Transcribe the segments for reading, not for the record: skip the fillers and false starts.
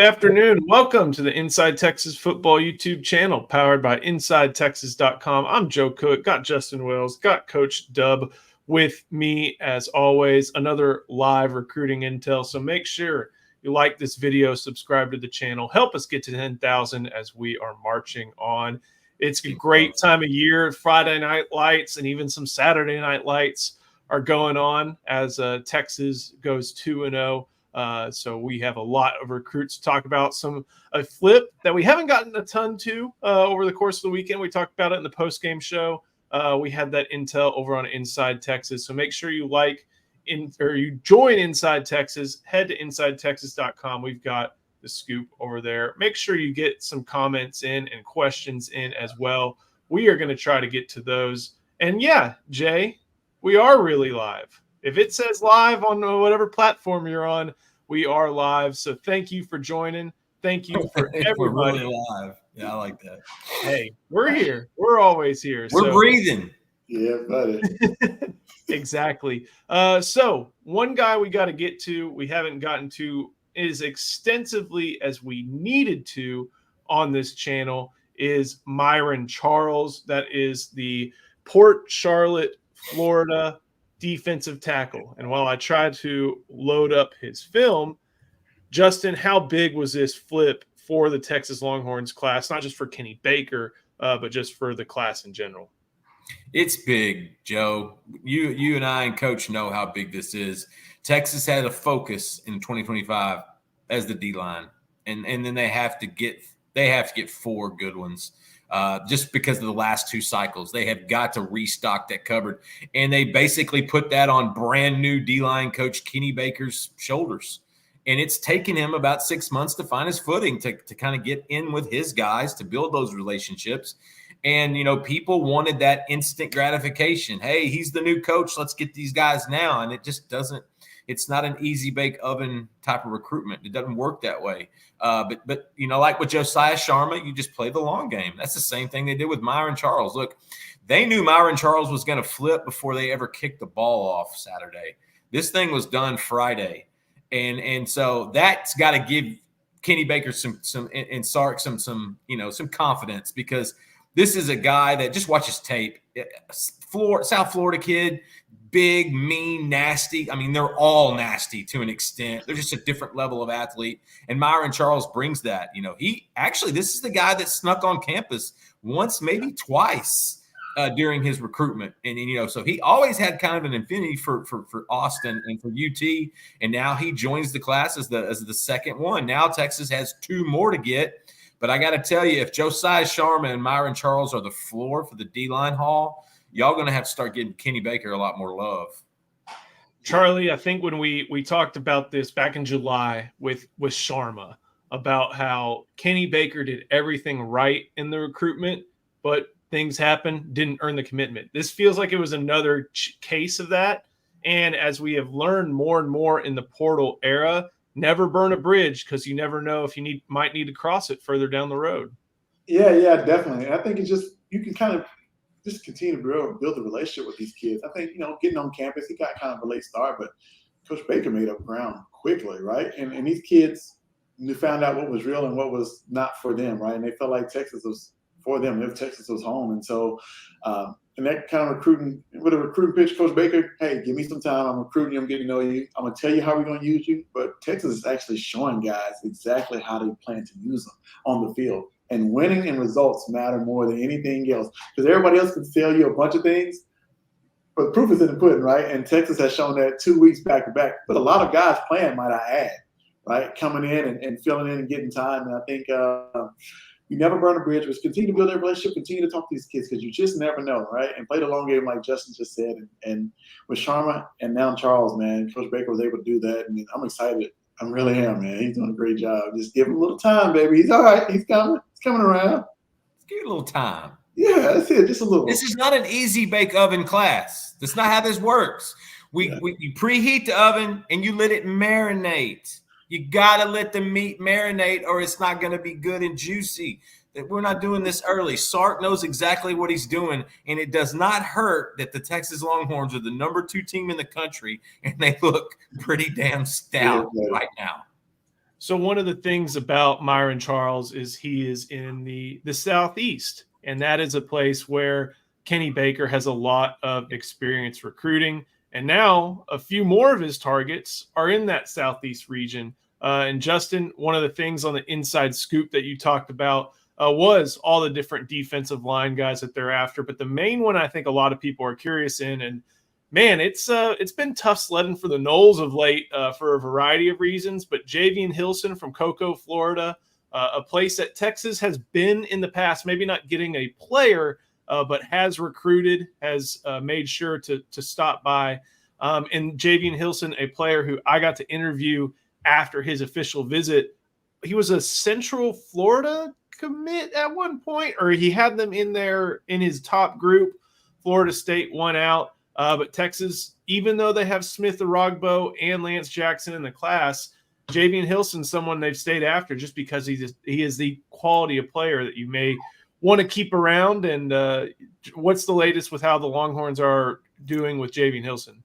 afternoon. Welcome to the Inside Texas Football YouTube channel powered by InsideTexas.com. I'm Joe Cook, got Justin Wells, got Coach Dub with me as always. Another live recruiting intel. So make sure you like this video, subscribe to the channel, help us get to 10,000 as we are marching on. It's a great time of year. Friday night lights and even some Saturday night lights are going on as Texas goes 2-0. So we have a lot of recruits to talk about. A flip that we haven't gotten a ton to over the course of the weekend. We talked about it in the post-game show. We had that intel over on Inside Texas. So make sure you you join Inside Texas. Head to InsideTexas.com. We've got the scoop over there. Make sure you get some comments in and questions in as well. We are going to try to get to those. And yeah, Jay, we are really live. If it says live on whatever platform you're on, we are live. So thank you for joining. Thank you for everybody. We're really live. Yeah, I like that. Hey, we're here. We're always here. We're breathing. Yeah, buddy. Exactly. So one guy we got to get to, we haven't gotten to as extensively as we needed to on this channel, is Myron Charles. That is the Port Charlotte, Florida defensive tackle. And while I tried to load up his film, Justin, how big was this flip for the Texas Longhorns class? Not just for Kenny Baker, but just for the class in general. It's big, Joe. You and I and Coach know how big this is. Texas had a focus in 2025 as the D-line, and then they have to get 4 good ones. Just because of the last 2 cycles. They have got to restock that cupboard. And they basically put that on brand new D-line coach Kenny Baker's shoulders. And it's taken him about 6 months to find his footing, to kind of get in with his guys, to build those relationships. And, people wanted that instant gratification. Hey, he's the new coach. Let's get these guys now. And it just doesn't. It's not an easy bake oven type of recruitment. It doesn't work that way. But like with Josiah Sharma, you just play the long game. That's the same thing they did with Myron Charles. Look, they knew Myron Charles was going to flip before they ever kicked the ball off Saturday. This thing was done Friday. And so that's got to give Kenny Baker some Sark some confidence, because this is a guy that, just watch his tape. South Florida kid, big, mean, nasty. I mean, they're all nasty to an extent. They're just a different level of athlete. And Myron Charles brings that. This is the guy that snuck on campus once, maybe twice during his recruitment. And, so he always had kind of an affinity for Austin and for UT. And now he joins the class as the second one. Now Texas has 2 more to get. But I got to tell you, if Josiah Sharma and Myron Charles are the floor for the D-line hall, y'all going to have to start getting Kenny Baker a lot more love. Charlie, I think when we talked about this back in July with Sharma, about how Kenny Baker did everything right in the recruitment, but things happened, didn't earn the commitment. This feels like it was another case of that. And as we have learned more and more in the portal era, never burn a bridge, because you never know if you might need to cross it further down the road. Yeah, definitely. And I think you can kind of just continue to build a relationship with these kids. I think, getting on campus, he got kind of a late start, but Coach Baker made up ground quickly, right? And these kids found out what was real and what was not for them, right? And they felt like Texas was for them. If Texas was home. And so and that kind of recruiting, with a recruiting pitch, Coach Baker, hey, give me some time. I'm recruiting you. I'm getting to know you. I'm going to tell you how we're going to use you. But Texas is actually showing guys exactly how they plan to use them on the field. And winning and results matter more than anything else, because everybody else can tell you a bunch of things, but the proof is in the pudding, right? And Texas has shown that 2 weeks back to back. But a lot of guys playing, might I add, right? Coming in and filling in and getting time. And I think you never burn a bridge. Just continue to build that relationship, continue to talk to these kids, because you just never know, right? And play the long game, like Justin just said. And with Sharma and now Charles, man, Coach Baker was able to do that. And I'm excited. I really am, man. He's doing a great job. Just give him a little time, baby. He's all right. He's coming. He's coming around. Let's give it a little time. Yeah, that's it. Just a little. This is not an easy bake oven class. That's not how this works. You preheat the oven and you let it marinate. You got to let the meat marinate, or it's not going to be good and juicy. We're not doing this early. Sark knows exactly what he's doing, and it does not hurt that the Texas Longhorns are the number 2 team in the country, and they look pretty damn stout right now. So one of the things about Myron Charles is he is in the Southeast, and that is a place where Kenny Baker has a lot of experience recruiting. And now a few more of his targets are in that Southeast region. And Justin, one of the things on the inside scoop that you talked about was all the different defensive line guys that they're after. But the main one I think a lot of people are curious in, and man, it's been tough sledding for the Noles of late for a variety of reasons. But Javian Hilson from Cocoa, Florida, a place that Texas has been in the past, maybe not getting a player, but has recruited, has made sure to stop by. And Javian Hilson, a player who I got to interview after his official visit. He was a Central Florida commit at one point, or he had them in his top group. Florida State won out. But Texas, even though they have Smith Arogbo and Lance Jackson in the class, Javian Hilson's someone they've stayed after just because he is the quality of player that you may want to keep around. And what's the latest with how the Longhorns are doing with Javian Hilson?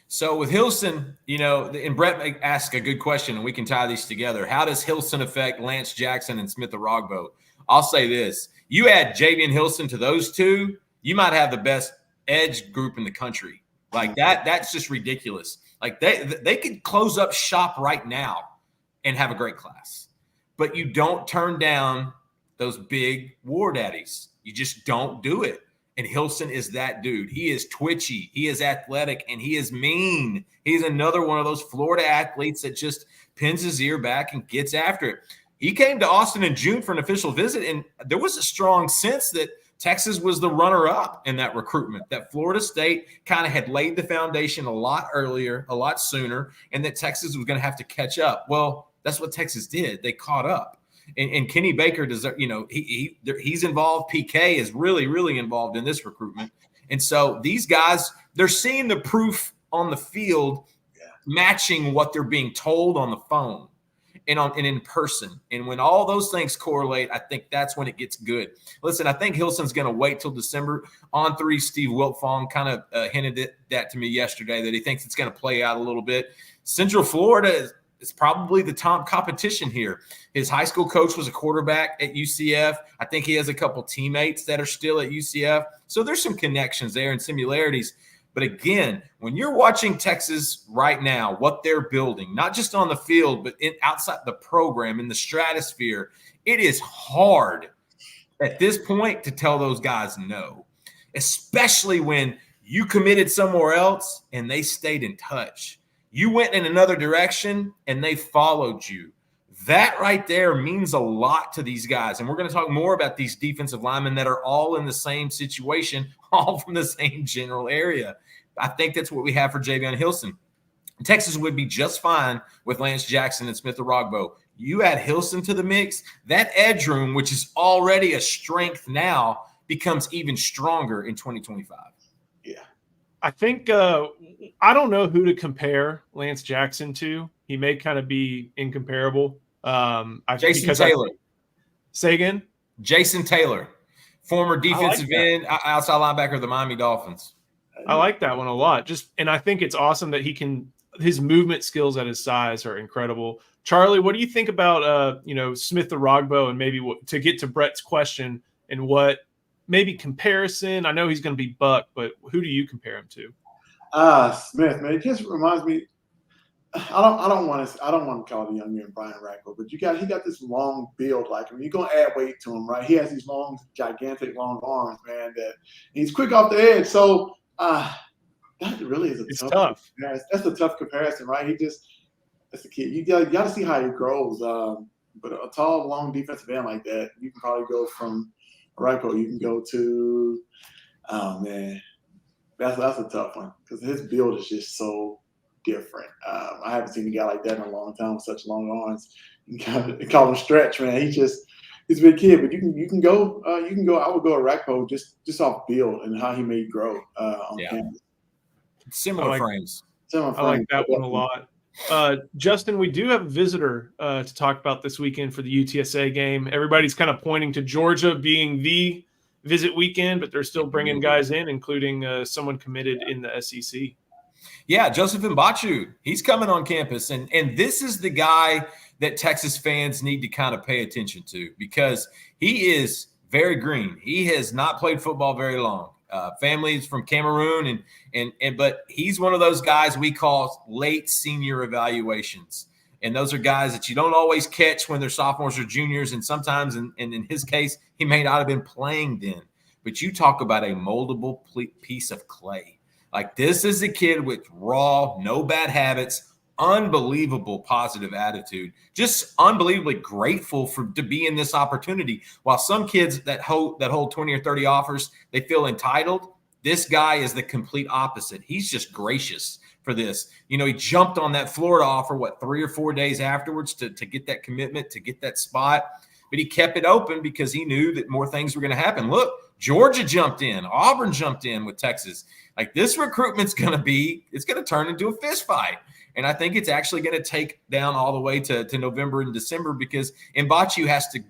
So with Hilson, and Brett asked a good question, and we can tie these together. How does Hilson affect Lance Jackson and Smith Arogbo? I'll say this. You add Javian Hilson to those two, you might have the best edge group in the country. Like that's just ridiculous. Like they could close up shop right now and have a great class. But you don't turn down those big war daddies. You just don't do it. And Hilson is that dude. He is twitchy, he is athletic, and he is mean. He's another one of those Florida athletes that just pins his ear back and gets after it. He came to Austin in June for an official visit, and there was a strong sense that Texas was the runner-up in that recruitment, that Florida State kind of had laid the foundation a lot earlier, a lot sooner, and that Texas was going to have to catch up. Well, that's what Texas did. They caught up. And Kenny Baker deserves, he's involved. PK is really, really involved in this recruitment. And so these guys, they're seeing the proof on the field matching what they're being told on the phone and in person. And when all those things correlate, I think that's when it gets good. Listen, I think Hilson's going to wait till December. On3, Steve Wiltfong kind of hinted that to me yesterday, that he thinks it's going to play out a little bit. Central Florida is probably the top competition here. His high school coach was a quarterback at UCF. I think he has a couple teammates that are still at UCF. So there's some connections there and similarities. But again, when you're watching Texas right now, what they're building, not just on the field, but outside the program, in the stratosphere, it is hard at this point to tell those guys no, especially when you committed somewhere else and they stayed in touch. You went in another direction and they followed you. That right there means a lot to these guys. And we're going to talk more about these defensive linemen that are all in the same situation, all from the same general area. I think that's what we have for Javian Hilson. Texas would be just fine with Lance Jackson and Smith Arogbo. You add Hilson to the mix, that edge room, which is already a strength now, becomes even stronger in 2025. Yeah. I think I don't know who to compare Lance Jackson to. He may kind of be incomparable. Jason Taylor. Say again? Jason Taylor, former defensive end, outside linebacker of the Miami Dolphins. I like that one a lot. And I think it's awesome that his movement skills at his size are incredible. Charlie, what do you think about Smith Arogbo, and maybe to get to Brett's question, and what maybe comparison? I know he's going to be Buck, but who do you compare him to? Smith, man, it just reminds me. I don't want to call the young man Brian Racco, but he got this long build. Like, I mean, you're gonna add weight to him, right? He has these long, gigantic, long arms, man. That he's quick off the edge. So that really is tough. That's a tough comparison, right? That's a kid. You got to see how he grows. But a tall, long defensive end like that, you can probably go from Racco. You can go to, oh man, that's a tough one because his build is just so different. I haven't seen a guy like that in a long time with such long arms. You can call him Stretch, man. He's a big kid, but you can go. I would go a Racco just off build and how he may grow on campus. Similar frames. I like that one a lot. Justin, we do have a visitor to talk about this weekend for the UTSA game. Everybody's kind of pointing to Georgia being the visit weekend, but they're still bringing guys in, including someone committed in the SEC. Yeah, Joseph Mbachu, he's coming on campus. And this is the guy that Texas fans need to kind of pay attention to because he is very green. He has not played football very long. Family is from Cameroon, but he's one of those guys we call late senior evaluations. And those are guys that you don't always catch when they're sophomores or juniors. And sometimes, and in his case, he may not have been playing then. But you talk about a moldable piece of clay. Like this is a kid with raw, no bad habits, unbelievable positive attitude, just unbelievably grateful to be in this opportunity. While some kids that hold 20 or 30 offers, they feel entitled. This guy is the complete opposite. He's just gracious for this. You know, he jumped on that Florida offer, 3 or 4 days afterwards to get that commitment, to get that spot. But he kept it open because he knew that more things were going to happen. Look, Georgia jumped in. Auburn jumped in with Texas. Like this recruitment's going to turn into a fist fight. And I think it's actually going to take down all the way to November and December because Mbachu has to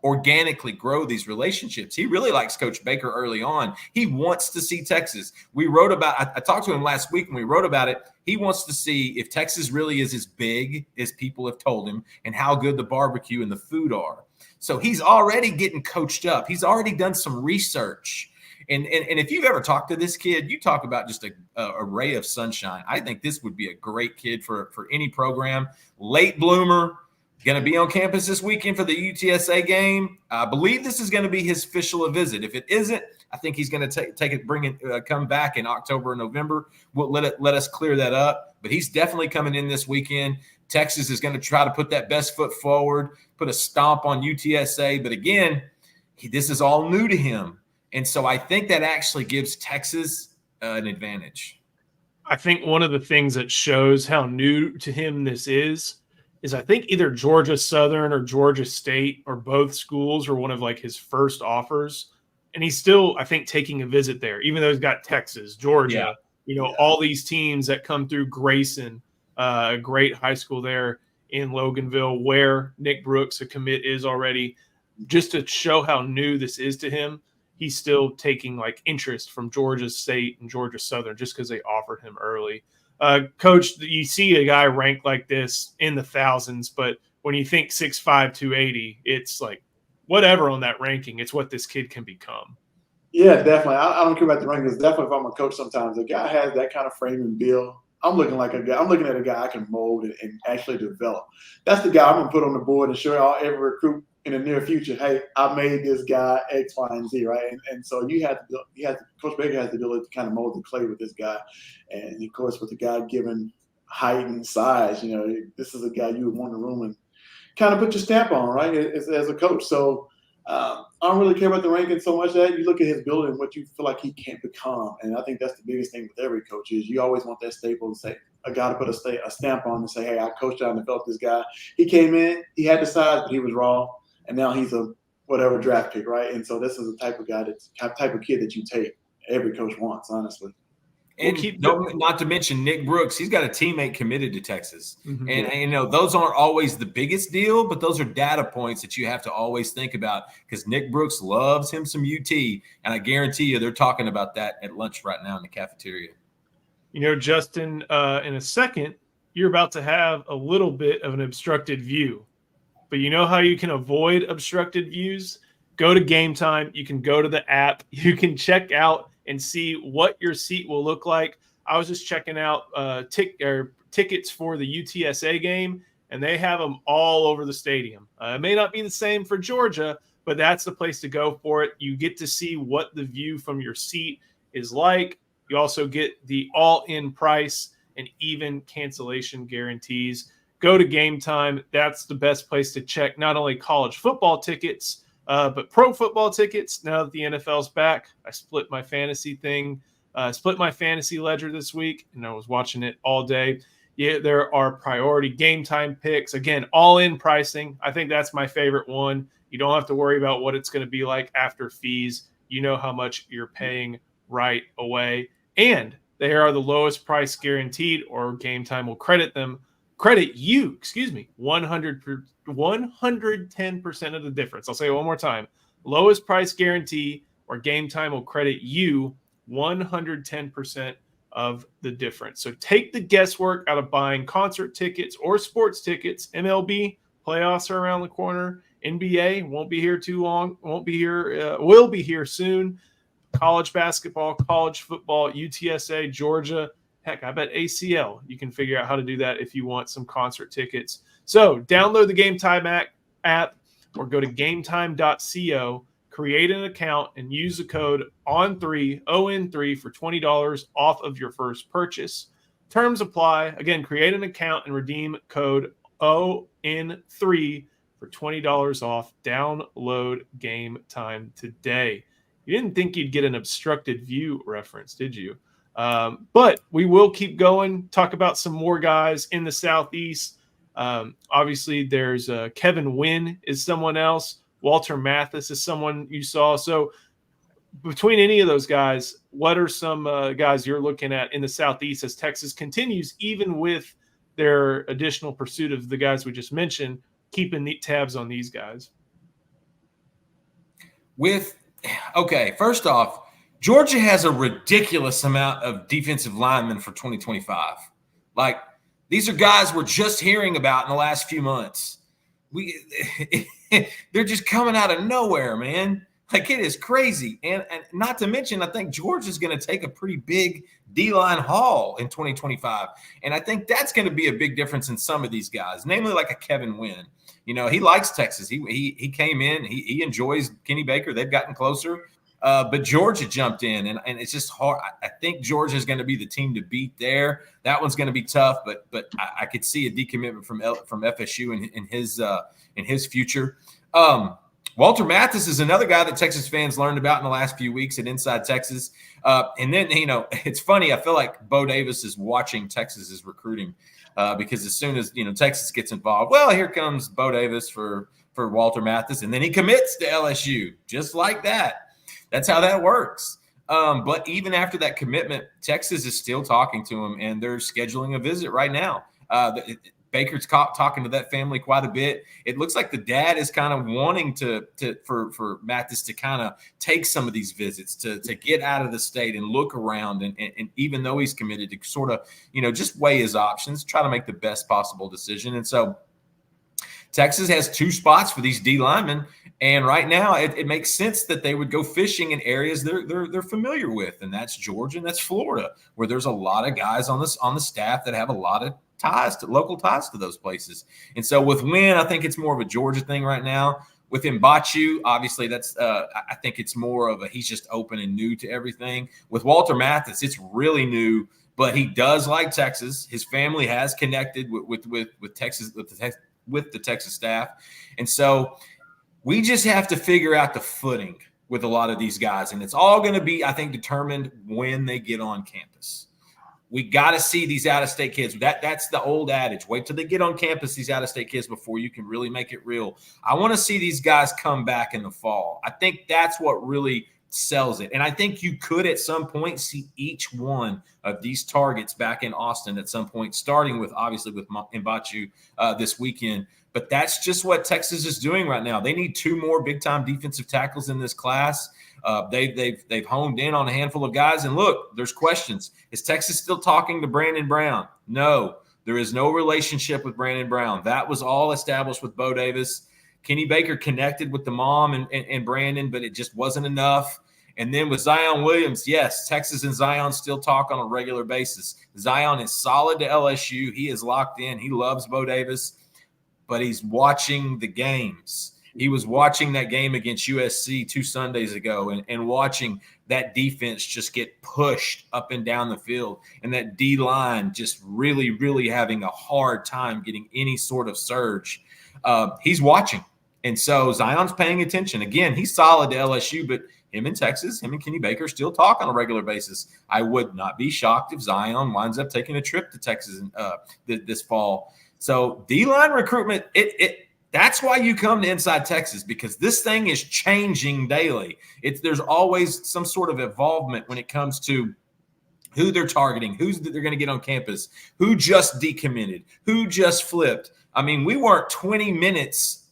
organically grow these relationships. He really likes Coach Baker early on. He wants to see Texas. I talked to him last week and we wrote about it. He wants to see if Texas really is as big as people have told him and how good the barbecue and the food are. So he's already getting coached up. He's already done some research. And if you've ever talked to this kid, you talk about just a ray of sunshine. I think this would be a great kid for any program. Late bloomer, going to be on campus this weekend for the UTSA game. I believe this is going to be his official visit. If it isn't, I think he's going to come back in October or November. We'll let us clear that up. But he's definitely coming in this weekend. Texas is going to try to put that best foot forward, put a stomp on UTSA. But again, this is all new to him. And so I think that actually gives Texas an advantage. I think one of the things that shows how new to him this is I think either Georgia Southern or Georgia State or both schools are one of like his first offers. And he's still, I think, taking a visit there, even though he's got Texas, Georgia, all these teams that come through Grayson, a great high school there in Loganville where Nick Brooks, a commit, is already. Just to show how new this is to him, he's still taking like interest from Georgia State and Georgia Southern just because they offered him early. Coach, you see a guy ranked like this in the thousands, but when you think 6'5", 280, it's like whatever on that ranking. It's what this kid can become. Yeah, definitely. I don't care about the rankings. Definitely, if I'm a coach, sometimes a guy has that kind of frame and build. I'm looking at a guy I can mold and actually develop. That's the guy I'm gonna put on the board and show every recruit in the near future. Hey, I made this guy X, Y, and Z, right? And so Coach Baker has the ability to kind of mold the clay with this guy, and of course with the guy given height and size, this is a guy you would want in the room and kind of put your stamp on, right? As a coach. So I don't really care about the ranking so much that you look at his building and what you feel like he can't become. And I think that's the biggest thing with every coach is you always want that staple to say, a guy to put a stamp on and say, hey, I coached out and developed this guy. He came in, he had the size, but he was raw. And now he's a whatever draft pick, right? And so this is the type of kid that you take. Every coach wants, honestly. And not to mention Nick Brooks, he's got a teammate committed to Texas. Mm-hmm. And those aren't always the biggest deal, but those are data points that you have to always think about because Nick Brooks loves him some UT, and I guarantee you they're talking about that at lunch right now in the cafeteria. Justin, in a second, you're about to have a little bit of an obstructed view. But you know how you can avoid obstructed views? Go to Game Time. You can go to the app. You can check out and see what your seat will look like. I was just checking out tickets for the UTSA game, and they have them all over the stadium. It may not be the same for Georgia, but that's the place to go for it. You get to see what the view from your seat is like. You also get the all-in price and even cancellation guarantees. Go to Game Time. That's the best place to check not only college football tickets, but pro football tickets. Now that the NFL's back, I split my fantasy ledger this week, and I was watching it all day. Yeah, there are priority Game Time picks. Again, all-in pricing. I think that's my favorite one. You don't have to worry about what it's going to be like after fees. You know how much you're paying right away. And they are the lowest price guaranteed, or Game Time will credit you, 110% of the difference. I'll say it one more time. Lowest price guarantee, or Game Time will credit you 110% of the difference. So take the guesswork out of buying concert tickets or sports tickets. MLB playoffs are around the corner. NBA won't be here too long. Won't be here. Will be here soon. College basketball, college football, UTSA, Georgia. Heck, I bet ACL. You can figure out how to do that if you want some concert tickets. So download the Game Time app or go to gametime.co, create an account, and use the code ON3, ON3 for $20 off of your first purchase. Terms apply. Again, create an account and redeem code ON3 for $20 off. Download Game Time today. You didn't think you'd get an obstructed view reference, did you? But we will keep going, talk about some more guys in the Southeast. Obviously, there's Kevin Wynn is someone else. Walter Mathis is someone you saw. So between any of those guys, what are some guys you're looking at in the Southeast as Texas continues, even with their additional pursuit of the guys we just mentioned, keeping the tabs on these guys? Okay, first off, Georgia has a ridiculous amount of defensive linemen for 2025. Like, these are guys we're just hearing about in the last few months. They're just coming out of nowhere, man. Like, it is crazy. And not to mention, I think Georgia's going to take a pretty big D-line haul in 2025. And I think that's going to be a big difference in some of these guys, namely like a Kevin Wynn. You know, he likes Texas. He came in. He enjoys Kenny Baker. They've gotten closer. But Georgia jumped in, and it's just hard. I think Georgia is going to be the team to beat there. That one's going to be tough, but I could see a decommitment from FSU in his future. Walter Mathis is another guy that Texas fans learned about in the last few weeks at Inside Texas. And then, you know, it's funny. I feel like Bo Davis is watching Texas's recruiting because as soon as, you know, Texas gets involved, well, here comes Bo Davis for Walter Mathis, and then he commits to LSU just like that. That's how that works. But even after that commitment, Texas is still talking to him, and they're scheduling a visit right now. Baker's talking to that family quite a bit. It looks like the dad is kind of wanting for Mathis to kind of take some of these visits to get out of the state and look around. And even though he's committed, to sort of, you know, just weigh his options, try to make the best possible decision. And so Texas has two spots for these D linemen, and right now it makes sense that they would go fishing in areas they're familiar with, and that's Georgia and that's Florida, where there's a lot of guys on the staff that have a lot of local ties to those places. And so with Wynn, I think it's more of a Georgia thing right now. With Mbachu, obviously that's I think it's more of he's just open and new to everything. With Walter Mathis, it's really new, but he does like Texas. His family has connected with Texas, with the Texas staff. And so we just have to figure out the footing with a lot of these guys. And it's all going to be, I think, determined when they get on campus. We got to see these out-of-state kids. That's the old adage. Wait till they get on campus, these out-of-state kids, before you can really make it real. I want to see these guys come back in the fall. I think that's what really sells it. And I think you could at some point see each one of these targets back in Austin at some point, starting with obviously with Mbachu this weekend. But that's just what Texas is doing right now. They need two more big-time defensive tackles in this class. They've honed in on a handful of guys. And look, there's questions. Is Texas still talking to Brandon Brown? No, there is no relationship with Brandon Brown. That was all established with Bo Davis. Kenny Baker connected with the mom and Brandon, but it just wasn't enough. And then with Zion Williams, yes, Texas and Zion still talk on a regular basis. Zion is solid to LSU. He is locked in. He loves Bo Davis, but he's watching the games. He was watching that game against USC 2 Sundays ago and watching that defense just get pushed up and down the field, and that D-line just really, really having a hard time getting any sort of surge. He's watching. And so Zion's paying attention. Again, he's solid to LSU, but him and Texas, him and Kenny Baker still talk on a regular basis. I would not be shocked if Zion winds up taking a trip to Texas this fall. So D-line recruitment, that's why you come to Inside Texas, because this thing is changing daily. There's always some sort of involvement when it comes to who they're targeting, who's they're going to get on campus, who just decommitted, who just flipped. I mean, we weren't 20 minutes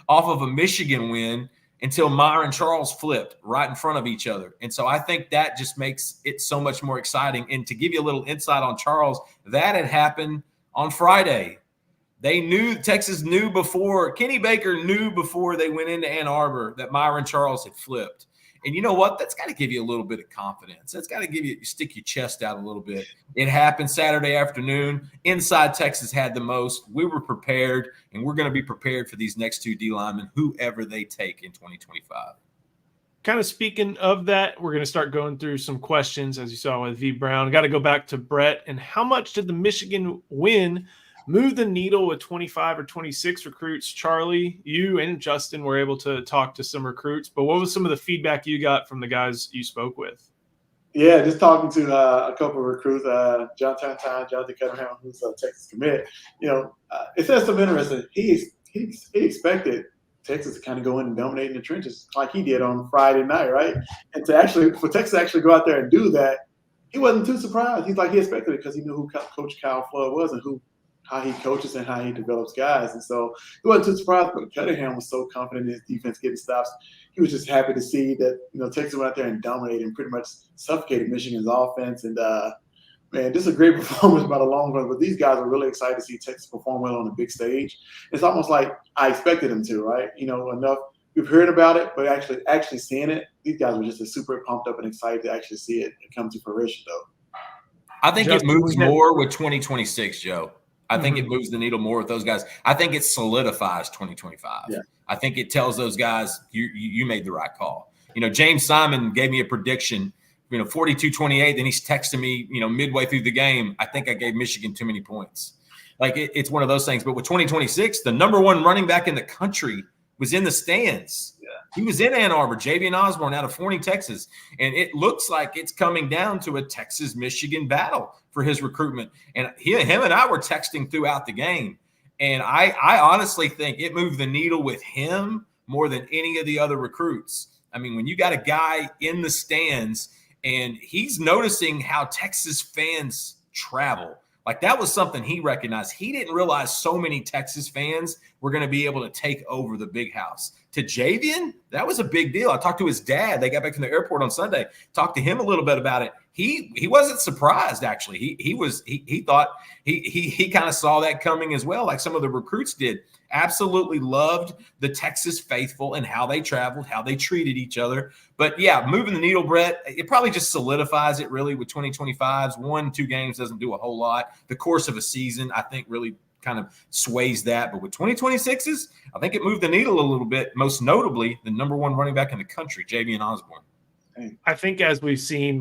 off of a Michigan win until Myron Charles flipped right in front of each other. And so I think that just makes it so much more exciting. And to give you a little insight on Charles, that had happened on Friday. Texas knew before, Kenny Baker knew before they went into Ann Arbor that Myron Charles had flipped. And you know what? That's got to give you a little bit of confidence. That's got to give you, stick your chest out a little bit. It happened Saturday afternoon. Inside Texas had the most. We were prepared, and we're going to be prepared for these next two D linemen, whoever they take in 2025. Kind of speaking of that, we're going to start going through some questions, as you saw with V. Brown. Got to go back to Brett. And how much did the Michigan win move the needle with 25 or 26 recruits? Charlie, you and Justin were able to talk to some recruits, but what was some of the feedback you got from the guys you spoke with? Yeah, just talking to a couple of recruits, Jonathan Cunningham, who's a Texas commit. It says something interesting. He expected Texas to kind of go in and dominate in the trenches like he did on Friday night, right? And for Texas to actually go out there and do that, he wasn't too surprised. He expected it because he knew who Coach Kyle Flood was and how he coaches and how he develops guys. And so he wasn't too surprised, but Cunningham was so confident in his defense getting stops. He was just happy to see that, Texas went out there and dominated and pretty much suffocated Michigan's offense. And, man, this is a great performance by the Longhorns, but these guys are really excited to see Texas perform well on the big stage. It's almost like I expected them to, right? Enough. We've heard about it, but actually seeing it, these guys were just super pumped up and excited to actually see it come to fruition, though. I think it moves more with 2026, Joe. I think it moves the needle more with those guys. I think it solidifies 2025. Yeah. I think it tells those guys you made the right call. James Simon gave me a prediction, 42-28. Then he's texting me, midway through the game. I think I gave Michigan too many points. It's one of those things. But with 2026, the number one running back in the country was in the stands. Yeah. He was in Ann Arbor, Javian Osborne out of Forney, Texas. And it looks like it's coming down to a Texas-Michigan battle for his recruitment. And him and I were texting throughout the game. And I honestly think it moved the needle with him more than any of the other recruits. I mean, when you got a guy in the stands and he's noticing how Texas fans travel, that was something he recognized. He didn't realize so many Texas fans were going to be able to take over the big house. To Javian, that was a big deal. I talked to his dad. They got back from the airport on Sunday. Talked to him a little bit about it. He wasn't surprised, actually. He thought he kind of saw that coming as well, like some of the recruits did. Absolutely loved the Texas faithful and how they traveled, how they treated each other. But yeah, moving the needle, Brett, it probably just solidifies it really with 2025's 1-2 games doesn't do a whole lot. The course of a season, I think, really kind of sways that. But with 2026's, I think it moved the needle a little bit, most notably the number one running back in the country, Javian Osborne. I think as we've seen,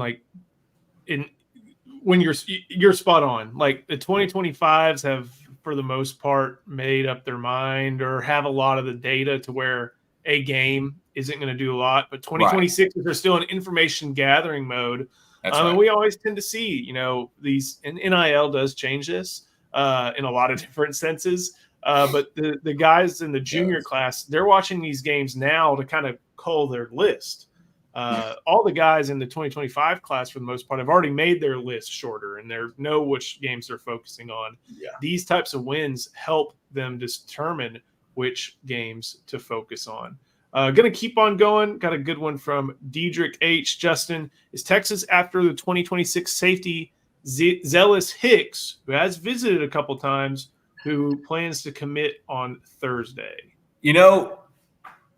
when you're spot on, the 2025s have, for the most part, made up their mind or have a lot of the data to where a game isn't going to do a lot. But 2026s are still in information gathering mode. Right. And we always tend to see, these, and NIL does change this in a lot of different senses. But the guys in the junior class, they're watching these games now to kind of cull their list. All the guys in the 2025 class, for the most part, have already made their list shorter and they know which games they're focusing on. Yeah. These types of wins help them determine which games to focus on. Going to keep on going. Got a good one from Diedrich H. Justin, is Texas after the 2026 safety Zealous Hicks, who has visited a couple times, who plans to commit on Thursday?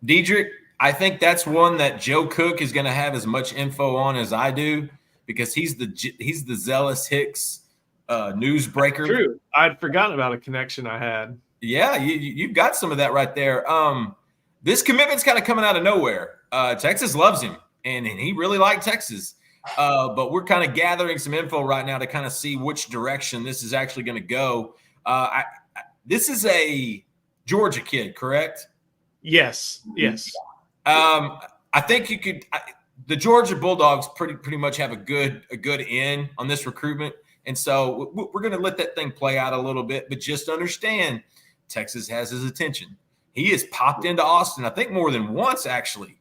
Diedrich, I think that's one that Joe Cook is going to have as much info on as I do, because he's the Zealous Hicks newsbreaker. True. I'd forgotten about a connection I had. Yeah, you've got some of that right there. This commitment's kind of coming out of nowhere. Texas loves him, and he really liked Texas. But we're kind of gathering some info right now to kind of see which direction this is actually going to go. This is a Georgia kid, correct? Yes. I think you could. The Georgia Bulldogs pretty much have a good in on this recruitment, and so we're going to let that thing play out a little bit. But just understand, Texas has his attention. He has popped into Austin, I think, more than once actually,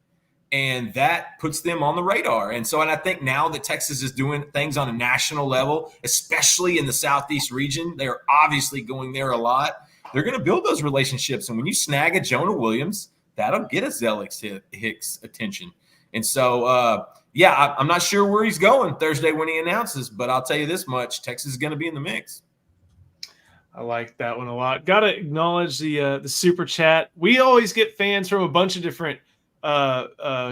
and that puts them on the radar. And I think now that Texas is doing things on a national level, especially in the Southeast region, they are obviously going there a lot. They're going to build those relationships, and when you snag a Jonah Williams, that'll get a Alex Hicks attention. And so, I'm not sure where he's going Thursday when he announces, but I'll tell you this much: Texas is going to be in the mix. I like that one a lot. Got to acknowledge the super chat. We always get fans from a bunch of different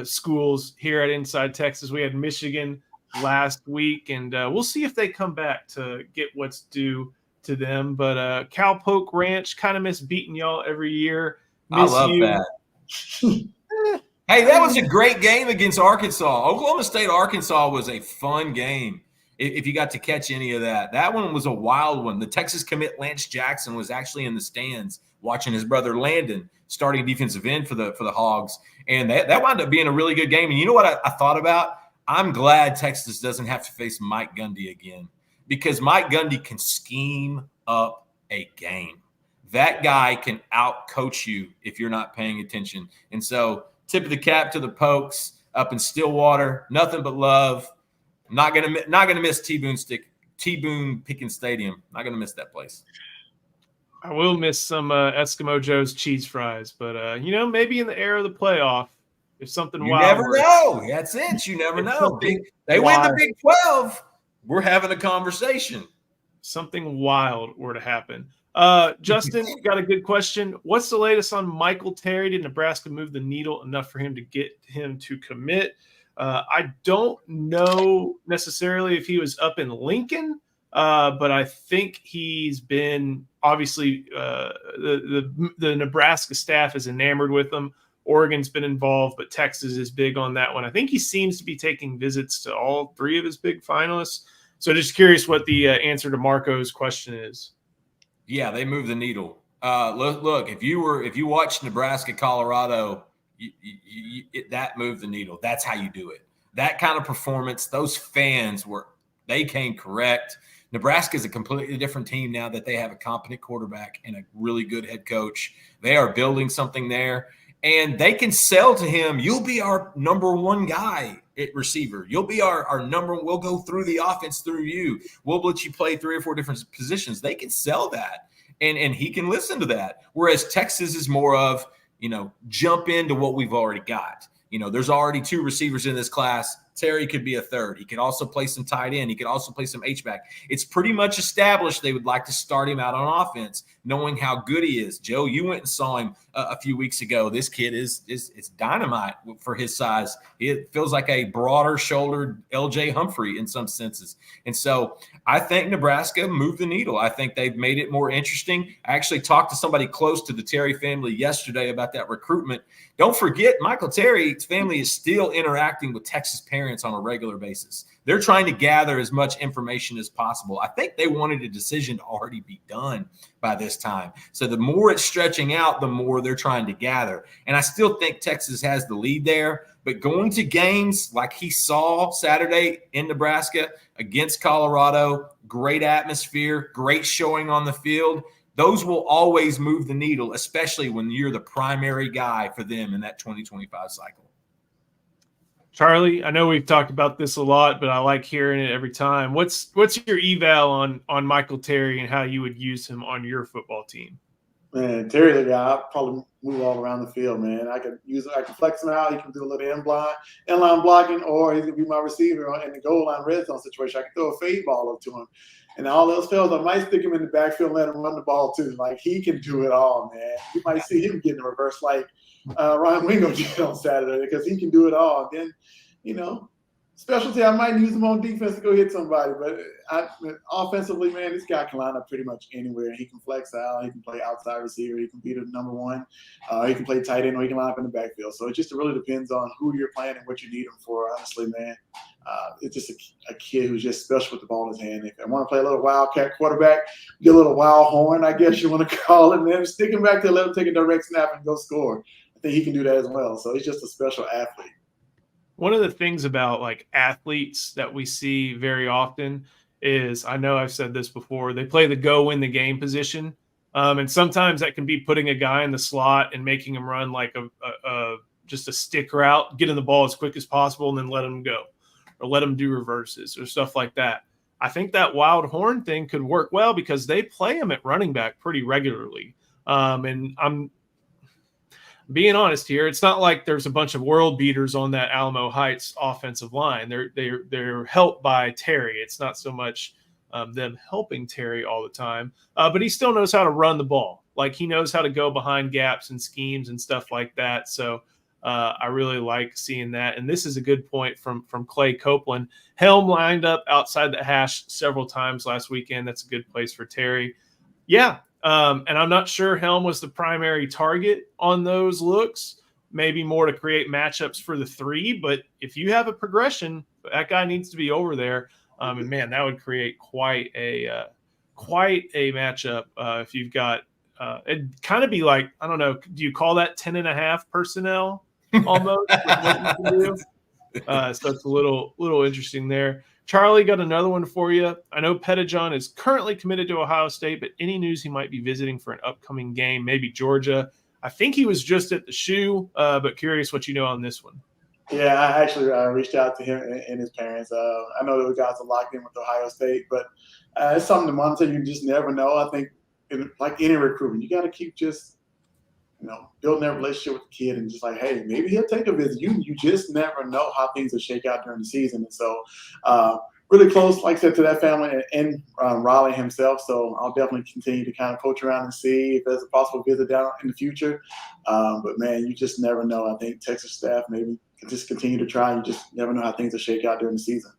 schools here at Inside Texas. We had Michigan last week, and we'll see if they come back to get what's due to them. But Cowpoke Ranch, kind of miss beating y'all every year. Miss I love you. that. Hey, that was a great game against Arkansas. Oklahoma State, Arkansas was a fun game. If you got to catch any of that, that one was a wild one. The Texas commit Lance Jackson was actually in the stands watching his brother Landon starting defensive end for the Hogs, and that wound up being a really good game. And you know what I thought about? I'm glad Texas doesn't have to face Mike Gundy again, because Mike Gundy can scheme up a game. That guy can out-coach you if you're not paying attention. And so, tip of the cap to the Pokes up in Stillwater. Nothing but love. Not gonna miss T-Boone Pickens Stadium. Not gonna miss that place. I will miss some Eskimo Joe's cheese fries, but maybe in the era of the playoff, if something you wild. Never know. That's it. You never know. They win the Big 12. We're having a conversation. Something wild were to happen. Justin, got a good question. What's the latest on Michael Terry? Did Nebraska move the needle enough for him to get him to commit? I don't know necessarily if he was up in Lincoln, but I think he's been obviously the Nebraska staff is enamored with him. Oregon's been involved, but Texas is big on that one. I think he seems to be taking visits to all three of his big finalists. So just curious what the answer to Marco's question is. Yeah, they move the needle. Look, if you watched Nebraska, Colorado, that moved the needle. That's how you do it. That kind of performance, those fans they came correct. Nebraska is a completely different team now that they have a competent quarterback and a really good head coach. They are building something there, and they can sell to him, you'll be our number one guy at receiver. You'll be our number. We'll go through the offense through you. We'll let you play 3 or 4 different positions. They can sell that, and he can listen to that. Whereas Texas is more of, jump into what we've already got. There's already 2 receivers in this class. Terry could be a third. He could also play some tight end. He could also play some H-back. It's pretty much established they would like to start him out on offense, knowing how good he is. Joe, you went and saw him a few weeks ago. This kid is dynamite for his size. It feels like a broader-shouldered L.J. Humphrey in some senses. And so I think Nebraska moved the needle. I think they've made it more interesting. I actually talked to somebody close to the Terry family yesterday about that recruitment. Don't forget, Michael Terry's family is still interacting with Texas parents on a regular basis. They're trying to gather as much information as possible. I think they wanted a decision to already be done by this time. So the more it's stretching out, the more they're trying to gather. And I still think Texas has the lead there. But going to games like he saw Saturday in Nebraska against Colorado, great atmosphere, great showing on the field, those will always move the needle, especially when you're the primary guy for them in that 2025 cycle. Charlie, I know we've talked about this a lot, but I like hearing it every time. What's your eval on Michael Terry and how you would use him on your football team? Man, Terry, the guy, I'll probably move all around the field, man. I can flex him out. He can do a little inline blocking, or he can be my receiver in the goal line red zone situation. I can throw a fade ball up to him. And all else fails, I might stick him in the backfield and let him run the ball too. Like, he can do it all, man. You might see him getting a reverse like Ryan Wingo did on Saturday, because he can do it all. And then, specialty, I might use him on defense to go hit somebody. But offensively, man, this guy can line up pretty much anywhere. He can flex out. He can play outside receiver. He can be the number one. He can play tight end, or he can line up in the backfield. So it just really depends on who you're playing and what you need him for, honestly, man. It's just a kid who's just special with the ball in his hand. If I want to play a little wildcat quarterback, get a little wild horn, I guess you want to call it, man. Stick him back to let him take a direct snap and go score. I think he can do that as well. So he's just a special athlete. One of the things about like athletes that we see very often is, I know I've said this before, they play the go win the game position. And sometimes that can be putting a guy in the slot and making him run like just a stick route, getting the ball as quick as possible and then let him go, or let him do reverses or stuff like that. I think that wild horn thing could work well because they play him at running back pretty regularly. And being honest here, it's not like there's a bunch of world beaters on that Alamo Heights offensive line. They're helped by Terry. It's not so much them helping Terry all the time, but he still knows how to run the ball. Like he knows how to go behind gaps and schemes and stuff like that. So I really like seeing that. And this is a good point from Clay Copeland. Helm lined up outside the hash several times last weekend. That's a good place for Terry. Yeah. And I'm not sure Helm was the primary target on those looks, maybe more to create matchups for the three. But if you have a progression, that guy needs to be over there. And man, that would create quite a matchup if you've got it'd kind of be like, I don't know, do you call that 10.5 personnel almost with what you can do? So it's a little interesting there. Charlie, got another one for you. I know Pettijohn is currently committed to Ohio State, but any news he might be visiting for an upcoming game, maybe Georgia? I think he was just at the shoe, but curious what you know on this one. Yeah, I actually reached out to him and his parents. I know those guys are locked in with Ohio State, but it's something to monitor. You just never know. I think, like any recruitment, you got to keep just building that relationship with the kid and just like, hey, maybe he'll take a visit. You just never know how things will shake out during the season. And so really close, like I said, to that family and Raleigh himself. So I'll definitely continue to kind of poach around and see if there's a possible visit down in the future. But, man, you just never know. I think Texas staff maybe can just continue to try. You just never know how things will shake out during the season.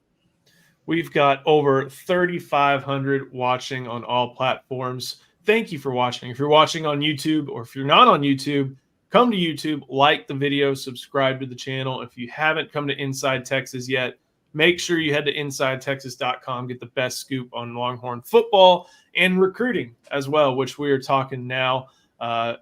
We've got over 3,500 watching on all platforms. Thank you for watching. If you're watching on YouTube or if you're not on YouTube, come to YouTube, like the video, subscribe to the channel. If you haven't come to Inside Texas yet, make sure you head to InsideTexas.com, get the best scoop on Longhorn football and recruiting as well, which we are talking now.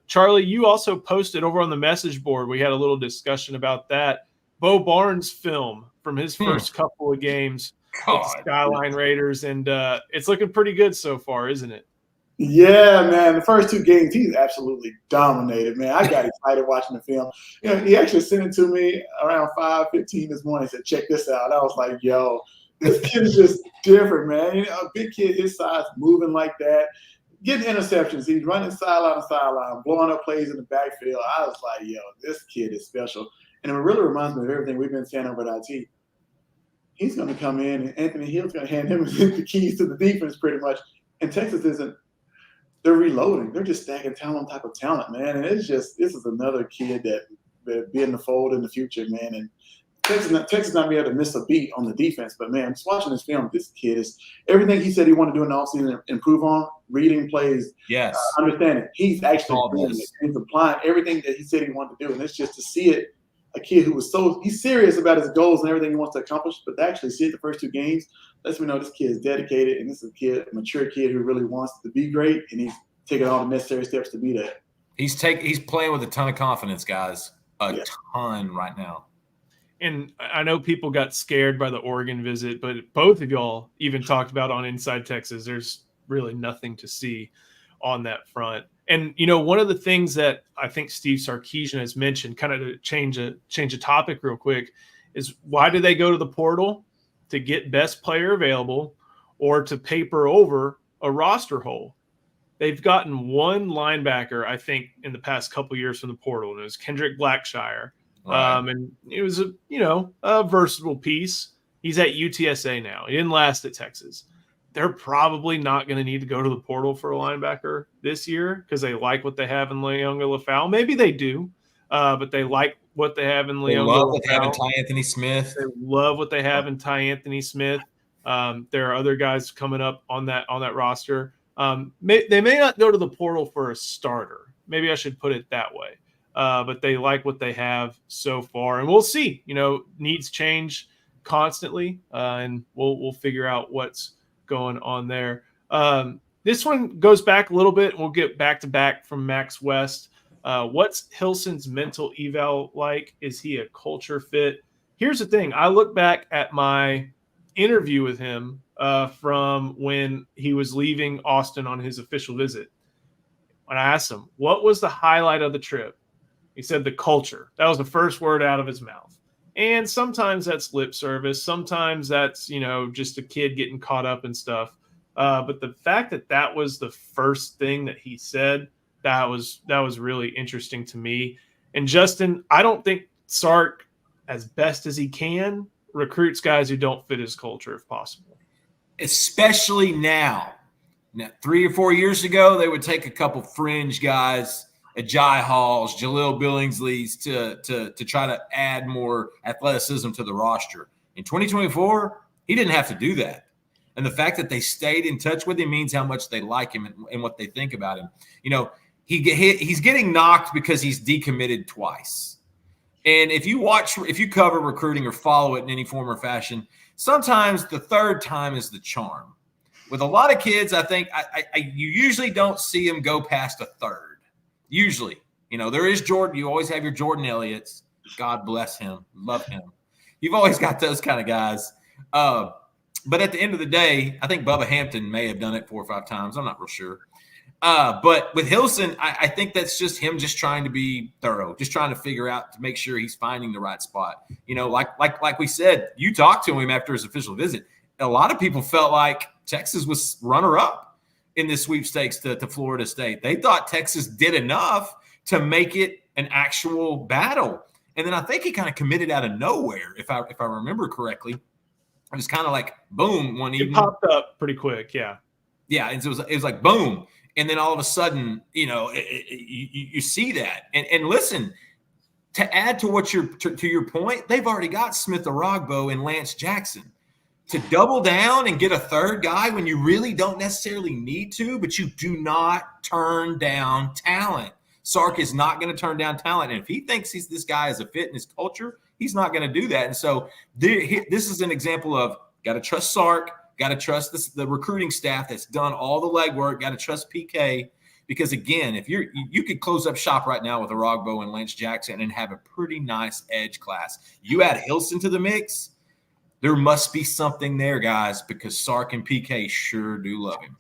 Charlie, you also posted over on the message board. We had a little discussion about that. Bo Barnes film from his first couple of games with the Skyline Raiders, and it's looking pretty good so far, isn't it? Yeah, man. The first two games, he's absolutely dominated, man. I got excited watching the film. He actually sent it to me around 5:15 this morning. He said, check this out. I was like, yo, this kid is just different, man. A big kid his size, moving like that, getting interceptions. He's running sideline to sideline, blowing up plays in the backfield. I was like, yo, this kid is special. And it really reminds me of everything we've been saying over at IT. He's going to come in, and Anthony Hill's going to hand him the keys to the defense pretty much. And Texas isn't. They're reloading. They're just stacking talent on top of talent, man. And it's just, this is another kid that be in the fold in the future, man. And Texas not be able to miss a beat on the defense. But, man, just watching this film, this kid is everything he said he wanted to do in the offseason and improve on, reading plays, yes, understanding. He's actually doing it. He's applying everything that he said he wanted to do. And it's just to see it, a kid who was he's serious about his goals and everything he wants to accomplish, but to actually see it the first two games lets me know this kid is dedicated, and this is a mature kid who really wants to be great, and he's taking all the necessary steps to be that. He's playing with a ton of confidence, guys. A ton right now. And I know people got scared by the Oregon visit, but both of y'all even talked about on Inside Texas, there's really nothing to see on that front. And, one of the things that I think Steve Sarkisian has mentioned, kind of to change a topic real quick, is why do they go to the portal? To get best player available or to paper over a roster hole. They've gotten one linebacker, I think, in the past couple of years from the portal, and it was Kendrick Blackshire. Right. And it was a versatile piece. He's at UTSA now. He didn't last at Texas. They're probably not going to need to go to the portal for a linebacker this year because they like what they have in Leonga Lafau. Maybe they do, but they like what they have in Leonga. They love what they have in Ty Anthony Smith. They love what they have in Ty Anthony Smith. There are other guys coming up on that roster. They may not go to the portal for a starter. Maybe I should put it that way. But they like what they have so far, and we'll see. Needs change constantly, and we'll figure out what's going on there. This one goes back a little bit. We'll get back to back from Max West. What's Hilson's mental eval like? Is he a culture fit? Here's the thing. I look back at my interview with him from when he was leaving Austin on his official visit. When I asked him, what was the highlight of the trip? He said the culture. That was the first word out of his mouth. And sometimes that's lip service. Sometimes that's, just a kid getting caught up in stuff. But the fact that was the first thing that he said, that was really interesting to me. And Justin, I don't think Sark, as best as he can, recruits guys who don't fit his culture if possible. Especially now. Now, 3 or 4 years ago, they would take a couple fringe guys, Ajay Halls, Jaleel Billingsley's, to try to add more athleticism to the roster. In 2024, he didn't have to do that. And the fact that they stayed in touch with him means how much they like him and what they think about him. You know, he's getting knocked because he's decommitted twice. And if you cover recruiting or follow it in any form or fashion, sometimes the third time is the charm. With a lot of kids, I think you usually don't see them go past a third. Usually, you know, there is Jordan. You always have your Jordan Elliott's. God bless him. Love him. You've always got those kind of guys. But at the end of the day, I think Bubba Hampton may have done it 4 or 5 times. I'm not real sure. But with Hilson, I think that's just him just trying to be thorough, just trying to figure out to make sure he's finding the right spot. You know, like we said, you talked to him after his official visit. A lot of people felt like Texas was runner-up in this sweepstakes to Florida State. They thought Texas did enough to make it an actual battle. And then I think he kind of committed out of nowhere, if I remember correctly. It was kind of like boom one evening. It popped up pretty quick, yeah. Yeah, and so it was like boom. And then all of a sudden, you know, you see that. And listen, to add to what to your point, they've already got Smith Arogbo and Lance Jackson. To double down and get a third guy when you really don't necessarily need to, but you do not turn down talent. Sark is not going to turn down talent. And if he thinks this guy is a fit in his culture, he's not going to do that. And so this is an example of got to trust Sark, got to trust the recruiting staff that's done all the legwork, got to trust PK. Because, again, if you could close up shop right now with Arogbo and Lance Jackson and have a pretty nice edge class. You add Hilson to the mix, there must be something there, guys, because Sark and PK sure do love him.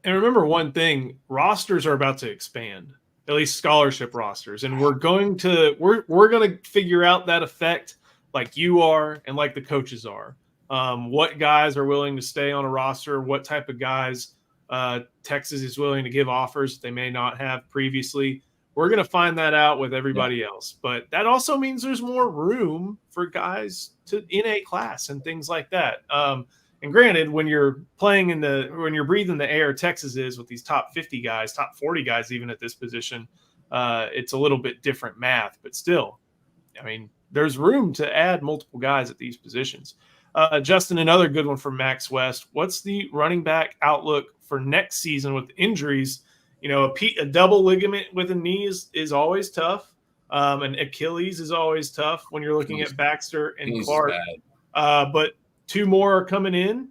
And remember one thing, rosters are about to expand, at least scholarship rosters. And we're going to figure out that effect like you are and like the coaches are. What guys are willing to stay on a roster, what type of guys Texas is willing to give offers they may not have previously. We're going to find that out with everybody else. But that also means there's more room for guys in a class and things like that. And granted, when you're breathing the air Texas is with these top 50 guys, top 40 guys, even at this position, it's a little bit different math. But still, I mean, there's room to add multiple guys at these positions. Justin, another good one from Max West. What's the running back outlook for next season with injuries? You know, a double ligament with a knee is always tough. And Achilles is always tough when you're looking at Baxter and Clark. But 2 more are coming in.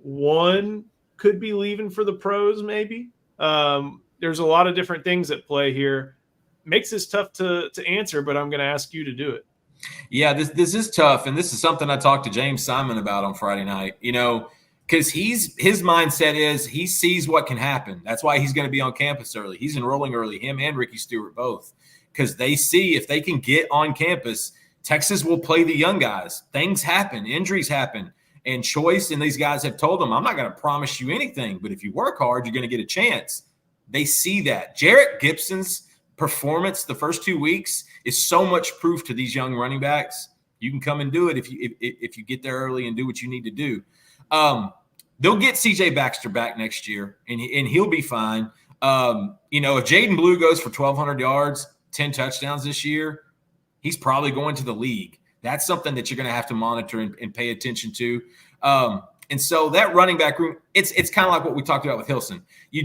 1 could be leaving for the pros, maybe. There's a lot of different things at play here. Makes this tough to answer, but I'm going to ask you to do it. Yeah, this is tough, and this is something I talked to James Simon about on Friday night. You know, because his mindset is he sees what can happen. That's why he's going to be on campus early. He's enrolling early, him and Ricky Stewart both, because they see if they can get on campus, Texas will play the young guys. Things happen, injuries happen, and Choice and these guys have told them, I'm not going to promise you anything, but if you work hard, you're going to get a chance. They see that. Jarrett Gibson's performance the first 2 weeks is so much proof to these young running backs. You can come and do it if you get there early and do what you need to do. They'll get CJ Baxter back next year, and he'll be fine. You know, if Jaden Blue goes for 1,200 yards, 10 touchdowns this year, he's probably going to the league. That's something that you're going to have to monitor and pay attention to. And so that running back room, it's kind of like what we talked about with Hilson. You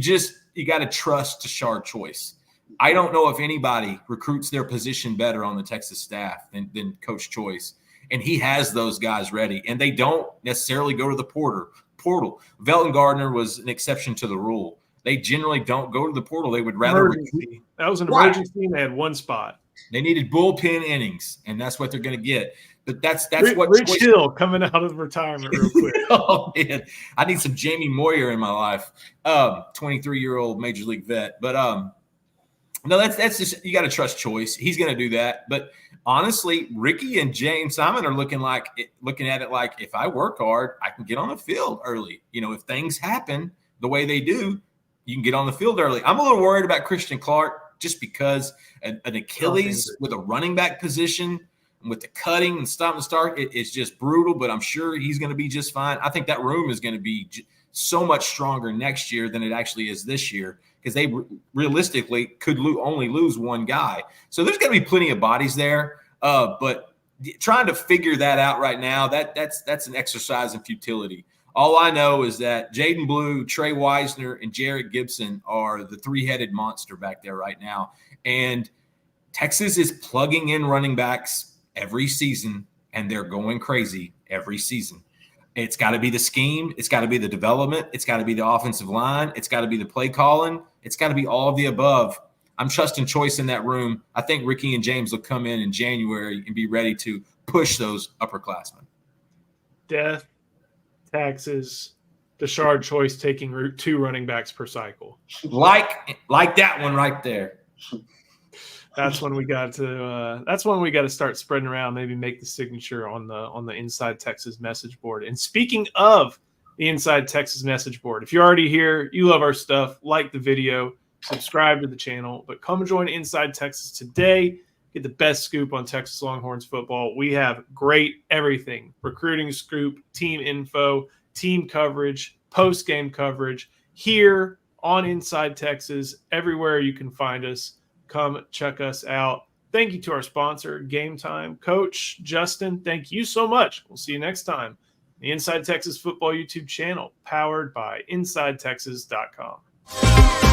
got to trust Tashard Choice. I don't know if anybody recruits their position better on the Texas staff than Coach Choice. And he has those guys ready. And they don't necessarily go to the portal. Velton Gardner was an exception to the rule. They generally don't go to the portal. They would rather emergency. That was an emergency, and they had 1 spot. They needed bullpen innings, and that's what they're going to get. But that's what Rich Hill coming out of retirement real quick. Oh man, I need some Jamie Moyer in my life. 23-year-old major league vet. But no, that's just, you got to trust Choice. He's going to do that. But honestly, Ricky and James Simon are looking at it like, if I work hard, I can get on the field early. You know, if things happen the way they do, you can get on the field early. I'm a little worried about Christian Clark just because an Achilles with a running back position and with the cutting and stop and start, it's just brutal, but I'm sure he's going to be just fine. I think that room is going to be so much stronger next year than it actually is this year because they realistically could only lose one guy. So there's going to be plenty of bodies there, but trying to figure that out right now, that's an exercise in futility. All I know is that Jaden Blue, Trey Wisner, and Jarrett Gibson are the three-headed monster back there right now. And Texas is plugging in running backs every season, and they're going crazy every season. It's got to be the scheme. It's got to be the development. It's got to be the offensive line. It's got to be the play calling. It's got to be all of the above. I'm trusting Choice in that room. I think Ricky and James will come in January and be ready to push those upperclassmen. Death, taxes, Deshard Choice taking 2 running backs per cycle. Like that one right there. That's when we got to start spreading around, maybe make the signature on the Inside Texas message board. And speaking of the Inside Texas message board, if you're already here, you love our stuff, like the video, subscribe to the channel, but come join Inside Texas today. Get the best scoop on Texas Longhorns football. We have great everything: recruiting scoop, team info, team coverage, post-game coverage here on Inside Texas, everywhere you can find us. Come check us out. Thank you to our sponsor, Game Time. Coach Justin, thank you so much. We'll see you next time. The Inside Texas Football YouTube channel, powered by InsideTexas.com.